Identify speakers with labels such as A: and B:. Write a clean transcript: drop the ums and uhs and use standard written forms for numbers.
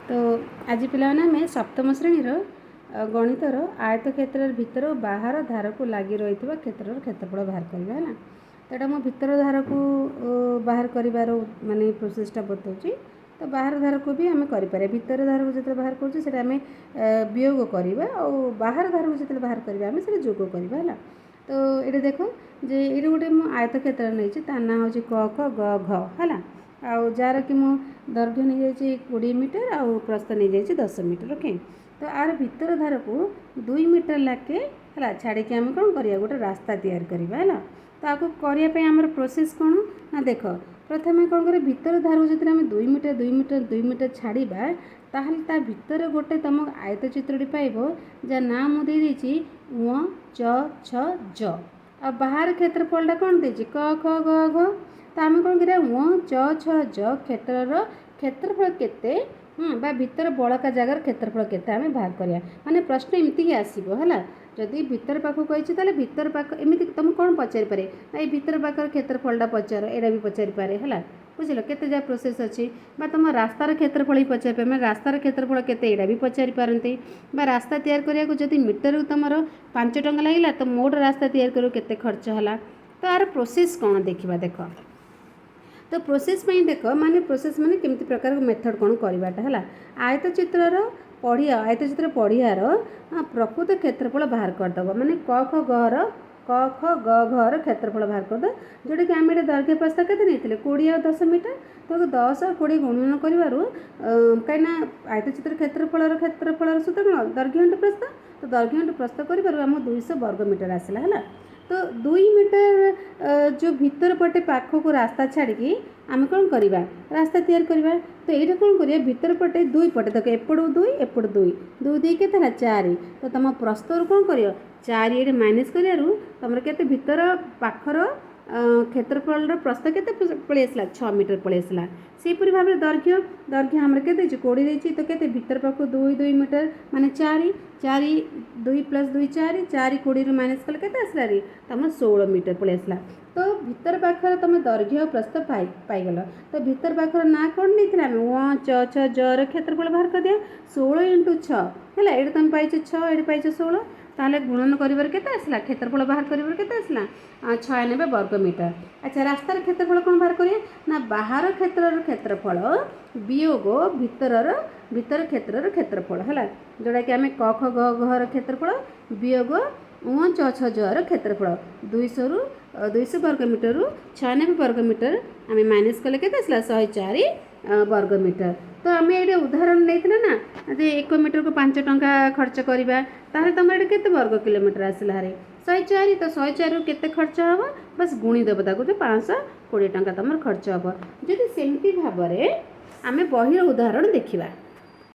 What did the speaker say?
A: तो आज पे सप्तम श्रेणीर गणितर आयतक्षेत्र भितर और बाहर धार को लगी रही क्षेत्र क्षेत्रफल बाहर करवा है। तो यहाँ मुझे भितर धार को बाहर कर माने प्रोसेसटा बताऊँ। तो बाहर धार को भी आम करें भितर धार को जो बाहर करें वियोग करवा और बाहर धार को जो बाहर करवा आम से जोग करवा है। तो ये देख जे ये गोटे मु आयतक्षेत्र नहीं ना हूँ क ख ग घ है आउ जार कि मो दैर्घ्य नहीं जाइए 20 मीटर आउ प्रस्थ नहीं जाइए 10 मीटर। ओके तो आर भीतर धार को 2 मीटर लाखे है छाड़ी आम कौन करिया गोटे रास्ता तैयार करवा है। तो आपको करने आमर प्रोसेस कौन ना देख प्रथम कौन कर भीतर धार को जो आम 2 मीटर छाड़ा ताहले ता भीतर गोटे तुम आयतचित्रटी पाइब जा ना मुझे उ च छ ज आ बाहर क्षेत्रफलटा कौन देती क ख ग घ। तो आम कौन करिया उ च छ ज क्षेत्रफल केते बा भीतर बड़का जगार क्षेत्रफल केते आम बाहर करिया माने प्रश्न एमती आसीबो हला। जदि भीतर पाख कही ताले भीतर पाख एमती तुम कौन पचारि पारे ना भीतर पाखर क्षेत्रफलटा पचार एटा भी पचारि पारे है बुझल केते जा प्रोसेस अच्छी बा तुम रास्तार क्षेत्रफल ही पचारि पारे मैं रास्तार क्षेत्रफल केते एटा भी पचारि पारती बा रास्ता तैयार करिया जदि मीटर तुमर 5 टंका लगिला तो मोट रास्ता तैयार करू केते खर्च हला। तो यार प्रोसेस कौन देखा देख तो प्रोसेस में देख माने प्रोसेस माने केमती प्रकार मेथड कौन करवाटा है आयतचित्र पढ़िया आयतचित्र पढ़ियार प्रकृत क्षेत्रफल बाहर करदेव माने क ख ग घ क्षेत्रफल बाहर करदे जोटा कि आम दैर्घ्य प्रस्थ के नहीं 20 और 10 मीटर। तो 10 और 20 गुणन कहीं आयतचित्र क्षेत्रफल सूत्र कौन दैर्घ्य इंटू प्रस्थ। तो दैर्घ्य इंटू प्रस्थ करूँ 200 वर्ग मीटर आसला है। तो 2 मीटर जो भीतर पटे पाख को रास्ता छाड़ी आम कौन करवा रास्ता तैयार करवा। तो ये कौन करिया भीतर पटे 2 पटे देख एपट 2 एपट 2 2 2 के 4 तो तुम प्रस्थ कौन कर 4 ये माइनस करूँ तुम के भीतर पाखर क्षेत्रफल प्रस्थ के पलि आसला 6 मीटर पलि आसला। सेपरी भाव में दैर्घ्य दैर्घ्य आम के 20 देती तो के भीतर पाख 2 2 मीटर माने 4 4 2 प्लस 2 4 4 20 माइनस कले के आसला रे तुम 16 मीटर पलि आसला। तो भीतर पाखर तुम दैर्घ्य प्रस्थ पाईगल। तो भीतर पाखर ना कौन नहीं आम उ च छ ज क्षेत्रफल बाहर कर दिया 16 इंटू 6 है ये तुम पाइछ 6 ये पाइछ 16 ताहले गुणन कर आसला क्षेत्रफल बाहर कर आसला 96 वर्ग मीटर। अच्छा रास्तार क्षेत्रफल कौन बाहर करिए ना बाहर क्षेत्रफल वियोग भीतर क्षेत्र क्षेत्रफल है जोटा कि आम क ख ग घ क्षेत्रफल वियोग उ च छ ज क्षेत्रफल 200 वर्ग मीटर 96 वर्ग मीटर आम माइनस कले के 104 वर्ग मीटर। तो आम ये उदाहरण नहीं ना जे 1 मीटर को 5 टंका खर्च करवा ताहले तुम ये केते वर्ग किलोमीटर आसला रे 104। तो 104 केते खर्च हम बस गुणी देव ताको 520 टंका तुम खर्च हम। जदि सेमती भाव में आम बहिर उदाहरण देखा।